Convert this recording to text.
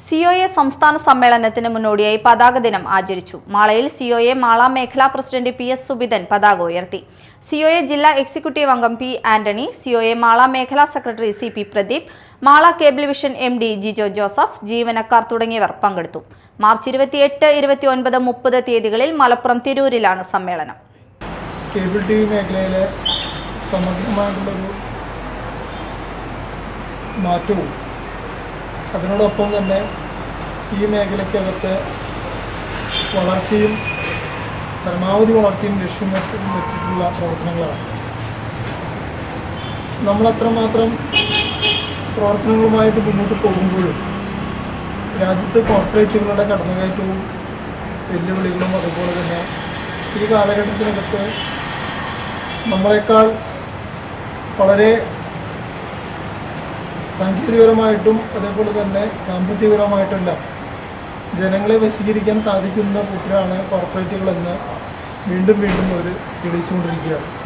COA സംസ്ഥാന സമ്മേളനത്തിന് മുന്നോടിയായി പതാക ദിനം ആചരിച്ചു. മാളയിൽ സിഒഎ മാള മേഖലാ പ്രസിഡന്റ് PS സുബിതൻ പതാക ഉയർത്തി. സിഒഎ ജില്ലാ എക്സിക്യൂട്ടീവ് അംഗം P ആന്റണി, സിഒഎ മാള മേഖലാ secretary CP Pradeep, Mala cable vision MD Jijo Joseph, ജീവനക്കാർ തുടങ്ങിയവർ പങ്കെടുത്തു. മാർച്ച് 28, 29, 30 തീയതികളിൽ മലപ്പുറം തിരൂരിലാണ് സമ്മേളനം. കേബിൾ TV മേഖലയിലെ സമഗ്രമായിട്ടുള്ളൊരു മാറ്റവും അതിനോടൊപ്പം തന്നെ ഈ മേഖലയ്ക്കകത്ത് വളർച്ചയും പരമാവധി വളർച്ചയും ലക്ഷ്യം വെച്ചിട്ടുള്ള പ്രവർത്തനങ്ങളാണ്. നമ്മളത്രമാത്രം പ്രവർത്തനങ്ങളുമായിട്ട് മുന്നോട്ട് പോകുമ്പോഴും രാജ്യത്ത് കോർപ്പറേറ്റുകളുടെ കടന്നുകയറ്റവും വെല്ലുവിളികളും അതുപോലെ തന്നെ ഈ കാലഘട്ടത്തിനകത്ത് നമ്മളെക്കാൾ വളരെ സാങ്കേതികപരമായിട്ടും അതേപോലെ തന്നെ സാമ്പത്തികപരമായിട്ടെല്ലാം ജനങ്ങളെ വശീകരിക്കാൻ സാധിക്കുന്ന കൂട്ടരാണ് കോർപ്പറേറ്റുകളെന്ന് വീണ്ടും അവർ തെളിയിച്ചുകൊണ്ടിരിക്കുകയാണ്.